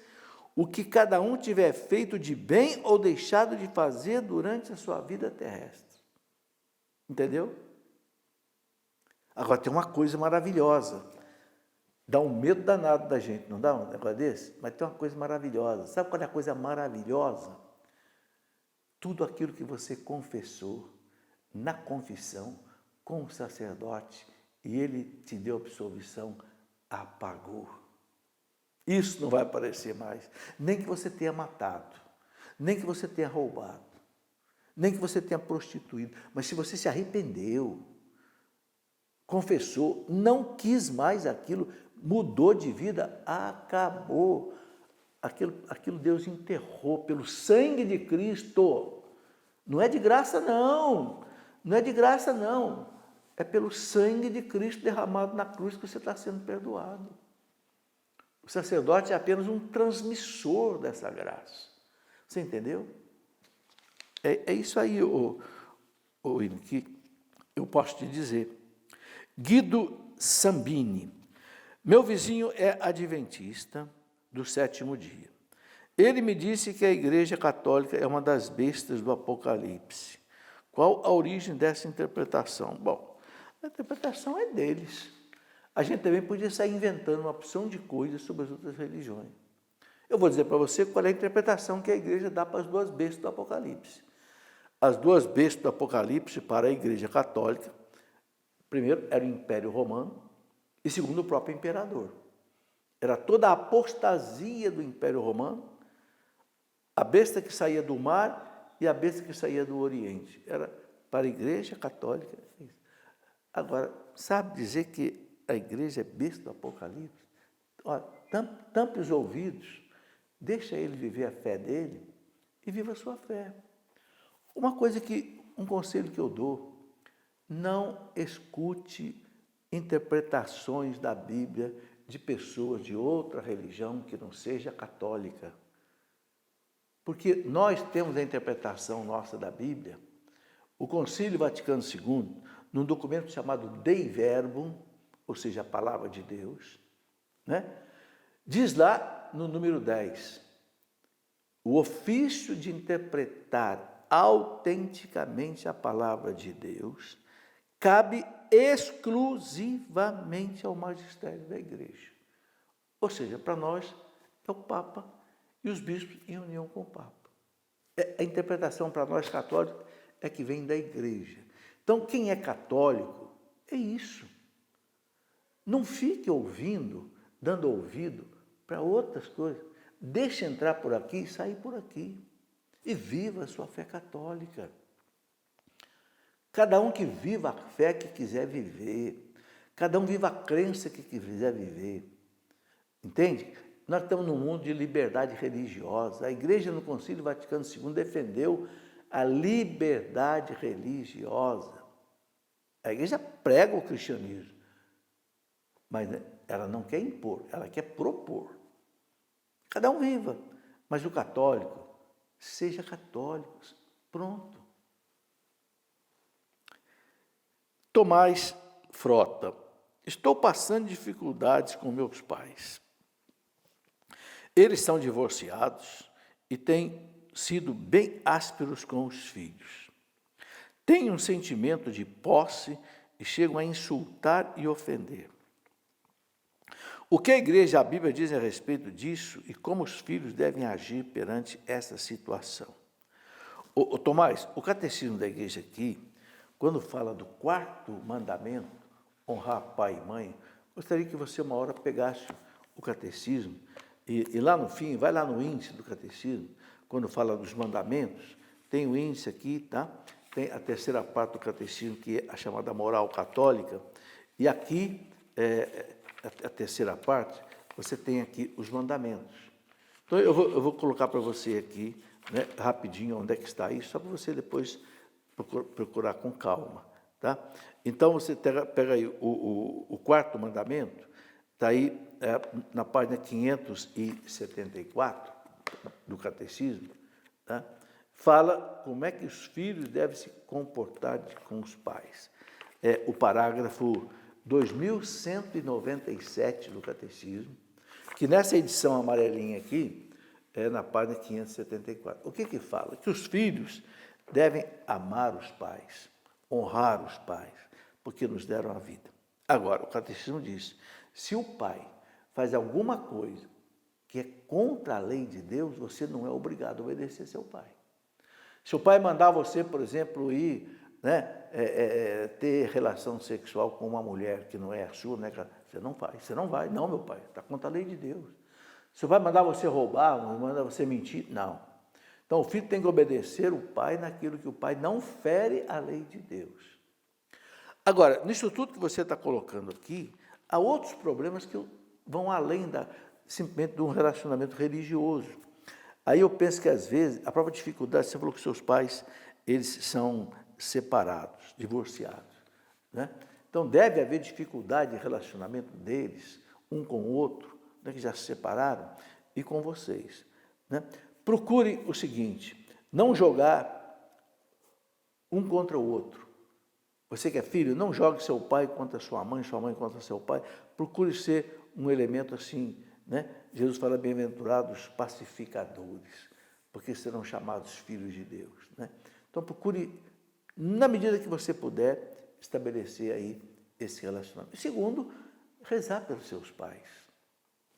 o que cada um tiver feito de bem ou deixado de fazer durante a sua vida terrestre. Entendeu? Agora tem uma coisa maravilhosa. Dá um medo danado da gente, não dá um negócio desse? Mas tem uma coisa maravilhosa. Sabe qual é a coisa maravilhosa? Tudo aquilo que você confessou na confissão com o sacerdote e ele te deu absolvição, apagou. Isso não vai aparecer mais. Nem que você tenha matado, nem que você tenha roubado, nem que você tenha prostituído. Mas se você se arrependeu, confessou, não quis mais aquilo, mudou de vida, acabou. Aquilo Deus enterrou pelo sangue de Cristo. Não é de graça, não. Não é de graça, não. É pelo sangue de Cristo derramado na cruz que você está sendo perdoado. O sacerdote é apenas um transmissor dessa graça. Você entendeu? É isso aí, William, que eu posso te dizer. Guido Sambini. Meu vizinho é adventista do sétimo dia. Ele me disse que a Igreja Católica é uma das bestas do Apocalipse. Qual a origem dessa interpretação? Bom, a interpretação é deles. A gente também podia sair inventando uma opção de coisas sobre as outras religiões. Eu vou dizer para você qual é a interpretação que a igreja dá para as duas bestas do Apocalipse. As duas bestas do Apocalipse para a Igreja Católica, primeiro, era o Império Romano, e segundo, o próprio imperador. Era toda a apostasia do Império Romano, a besta que saía do mar e a besta que saía do Oriente. Era para a Igreja Católica. Agora, sabe dizer que a igreja é besta do Apocalipse? Olha, tampe os ouvidos, deixa ele viver a fé dele e viva a sua fé. Um conselho que eu dou, não escute interpretações da Bíblia de pessoas de outra religião que não seja católica. Porque nós temos a interpretação nossa da Bíblia. O Concílio Vaticano II, num documento chamado Dei Verbum, ou seja, a palavra de Deus, né? Diz lá no número 10, o ofício de interpretar autenticamente a palavra de Deus cabe exclusivamente ao magistério da igreja. Ou seja, para nós é o Papa e os bispos em união com o Papa. A interpretação para nós católicos é que vem da igreja. Então, quem é católico é isso. Não fique ouvindo, dando ouvido para outras coisas. Deixe entrar por aqui e sair por aqui. E viva a sua fé católica. Cada um que viva a fé que quiser viver. Cada um viva a crença que quiser viver. Entende? Nós estamos num mundo de liberdade religiosa. A Igreja no Concílio Vaticano II defendeu a liberdade religiosa. A Igreja prega o cristianismo. Mas ela não quer impor, ela quer propor. Cada um viva, mas o católico, seja católico, pronto. Tomás Frota. Estou passando dificuldades com meus pais. Eles são divorciados e têm sido bem ásperos com os filhos. Têm um sentimento de posse e chegam a insultar e ofender. O que a igreja e a Bíblia dizem a respeito disso e como os filhos devem agir perante essa situação? Tomás, o catecismo da igreja aqui, quando fala do quarto mandamento, honrar pai e mãe, gostaria que você uma hora pegasse o catecismo e lá no fim, vai lá no índice do catecismo, quando fala dos mandamentos, tem o índice aqui, tá? Tem a terceira parte do catecismo, que é a chamada moral católica, e aqui, a terceira parte, você tem aqui os mandamentos. Então, eu vou colocar para você aqui, né, rapidinho, onde é que está isso, só para você depois procurar com calma, tá? Então, você pega aí o quarto mandamento, está aí na página 574 do catecismo, tá? Fala como é que os filhos devem se comportar com os pais. É o parágrafo 2197 do catecismo, que nessa edição amarelinha aqui, é na página 574. O que fala? Que os filhos devem amar os pais, honrar os pais, porque nos deram a vida. Agora, o catecismo diz, se o pai faz alguma coisa que é contra a lei de Deus, você não é obrigado a obedecer seu pai. Se o pai mandar você, por exemplo, ir, né, ter relação sexual com uma mulher que não é a sua, né, você não faz, você não vai, não, meu pai, está contra a lei de Deus. Se o pai mandar você roubar, mandar você mentir, não. Então, o filho tem que obedecer o pai naquilo que o pai não fere a lei de Deus. Agora, nisso tudo que você está colocando aqui, há outros problemas que vão além simplesmente de um relacionamento religioso. Aí eu penso que, às vezes, a própria dificuldade, você falou que seus pais, eles são separados, divorciados, né? Então, deve haver dificuldade de relacionamento deles, um com o outro, né, que já se separaram, e com vocês, né? Procure o seguinte, não jogar um contra o outro. Você que é filho, não jogue seu pai contra sua mãe contra seu pai. Procure ser um elemento assim, né? Jesus fala, bem-aventurados pacificadores, porque serão chamados filhos de Deus, né? Então, procure, na medida que você puder, estabelecer aí esse relacionamento. Segundo, rezar pelos seus pais.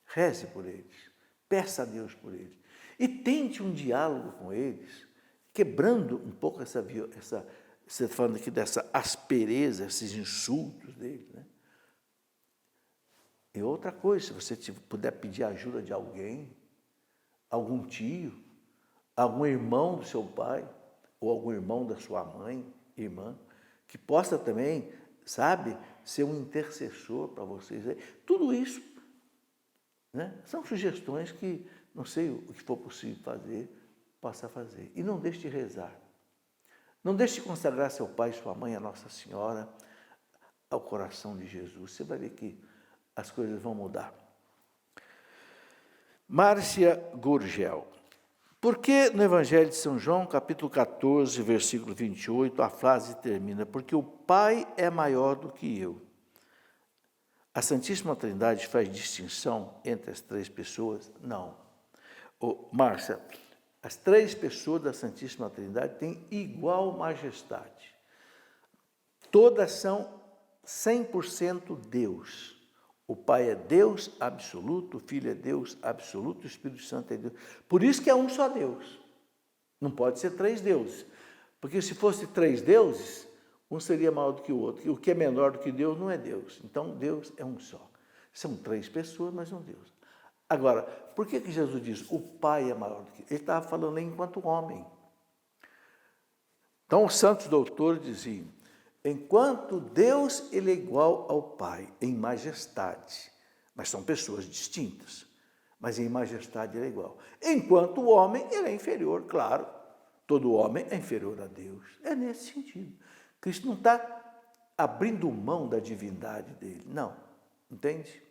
Reze por eles. Peça a Deus por eles. E tente um diálogo com eles, quebrando um pouco você está falando aqui dessa aspereza, esses insultos deles, né? E outra coisa, se você puder pedir ajuda de alguém, algum tio, algum irmão do seu pai, ou algum irmão da sua mãe, irmã, que possa também, sabe, ser um intercessor para vocês. Tudo isso, né, são sugestões que, não sei o que for possível fazer, possa fazer. E não deixe de rezar. Não deixe de consagrar seu pai e sua mãe, a Nossa Senhora, ao coração de Jesus. Você vai ver que as coisas vão mudar. Márcia Gurgel. Por que no Evangelho de São João, capítulo 14, versículo 28, a frase termina, porque o Pai é maior do que eu? A Santíssima Trindade faz distinção entre as três pessoas? Não. Márcia, as três pessoas da Santíssima Trindade têm igual majestade. Todas são 100% Deus. O Pai é Deus absoluto, o Filho é Deus absoluto, o Espírito Santo é Deus. Por isso que é um só Deus. Não pode ser três deuses. Porque se fosse três deuses, um seria maior do que o outro. E o que é menor do que Deus não é Deus. Então, Deus é um só. São três pessoas, mas um Deus. Agora, por que Jesus diz o Pai é maior do que ele? Ele estava falando enquanto homem. Então, os santos doutores diziam, enquanto Deus ele é igual ao Pai em majestade, mas são pessoas distintas, mas em majestade ele é igual. Enquanto o homem ele é inferior, claro, todo homem é inferior a Deus. É nesse sentido. Cristo não está abrindo mão da divindade dele, não, entende?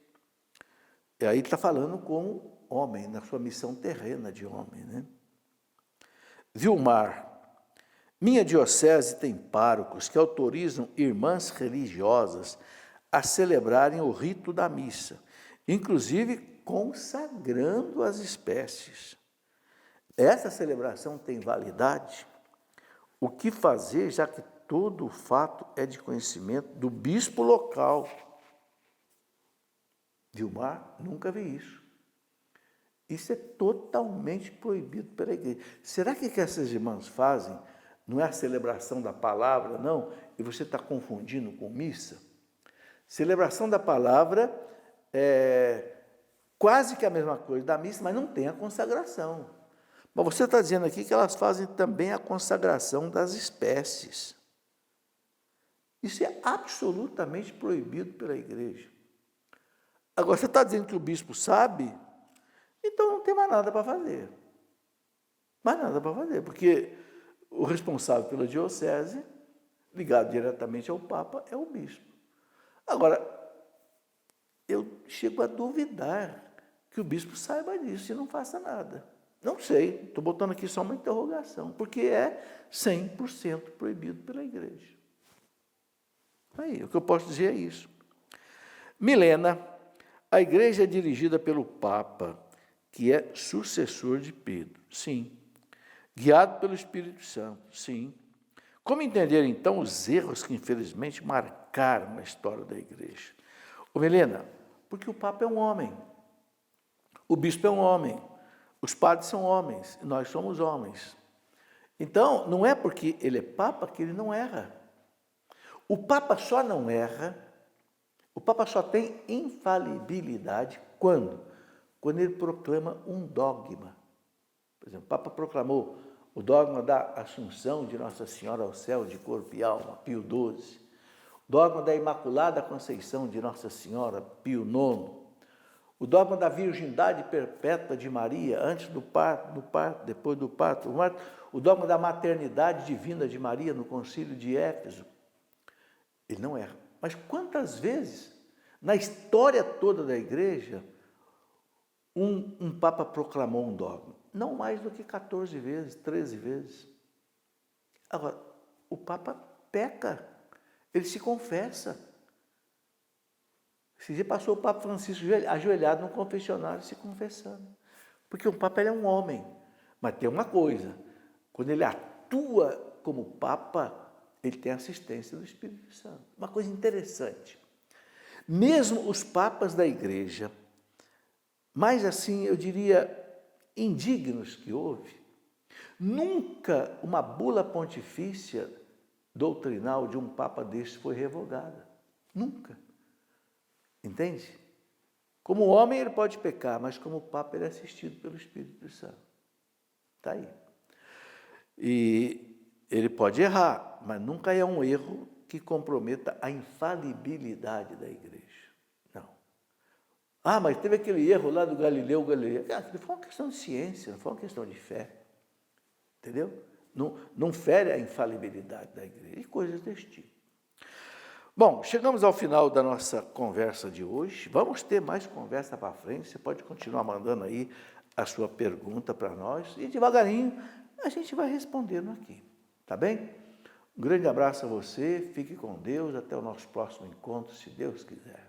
E aí ele está falando como homem, na sua missão terrena de homem, né? Vilmar. Minha diocese tem párocos que autorizam irmãs religiosas a celebrarem o rito da missa, inclusive consagrando as espécies. Essa celebração tem validade? O que fazer, já que todo o fato é de conhecimento do bispo local? Vilmar, nunca vi isso. Isso é totalmente proibido pela igreja. Será que o que essas irmãs fazem não é a celebração da palavra, não? E você está confundindo com missa? Celebração da palavra é quase que a mesma coisa da missa, mas não tem a consagração. Mas você está dizendo aqui que elas fazem também a consagração das espécies. Isso é absolutamente proibido pela igreja. Agora, você está dizendo que o bispo sabe? Então não tem mais nada para fazer. Mais nada para fazer, porque o responsável pela diocese, ligado diretamente ao Papa, é o bispo. Agora, eu chego a duvidar que o bispo saiba disso e não faça nada. Não sei, estou botando aqui só uma interrogação, porque é 100% proibido pela igreja. Aí, o que eu posso dizer é isso. Milena, a igreja é dirigida pelo Papa, que é sucessor de Pedro, sim. Guiado pelo Espírito Santo, sim. Como entender, então, os erros que, infelizmente, marcaram a história da igreja? Ô, Milena, porque o Papa é um homem, o bispo é um homem, os padres são homens, e nós somos homens. Então, não é porque ele é Papa que ele não erra. O Papa só não erra, o Papa só tem infalibilidade quando? Quando ele proclama um dogma. Por exemplo, o Papa proclamou o dogma da Assunção de Nossa Senhora ao céu de corpo e alma, Pio XII. O dogma da Imaculada Conceição de Nossa Senhora, Pio IX. O dogma da virgindade perpétua de Maria, antes do parto, depois do parto. O dogma da maternidade divina de Maria no concílio de Éfeso. Ele não erra. Mas quantas vezes, na história toda da igreja, um Papa proclamou um dogma? Não mais do que 14 vezes, 13 vezes. Agora, o Papa peca, ele se confessa. Esse dia passou o Papa Francisco ajoelhado no confessionário se confessando. Porque o Papa ele é um homem. Mas tem uma coisa, quando ele atua como Papa, ele tem assistência do Espírito Santo. Uma coisa interessante. Mesmo os papas da igreja, mais assim, eu diria, indignos que houve, nunca uma bula pontifícia doutrinal de um papa desse foi revogada. Nunca. Entende? Como homem ele pode pecar, mas como papa ele é assistido pelo Espírito Santo. Está aí. E ele pode errar, mas nunca é um erro que comprometa a infalibilidade da igreja. Não. Ah, mas teve aquele erro lá do Galileu Galilei. Aquilo foi uma questão de ciência, não foi uma questão de fé. Entendeu? Não fere a infalibilidade da igreja. E coisas desse tipo. Bom, chegamos ao final da nossa conversa de hoje. Vamos ter mais conversa para frente. Você pode continuar mandando aí a sua pergunta para nós. E devagarinho a gente vai respondendo aqui. Tá bem? Um grande abraço a você. Fique com Deus. Até o nosso próximo encontro, se Deus quiser.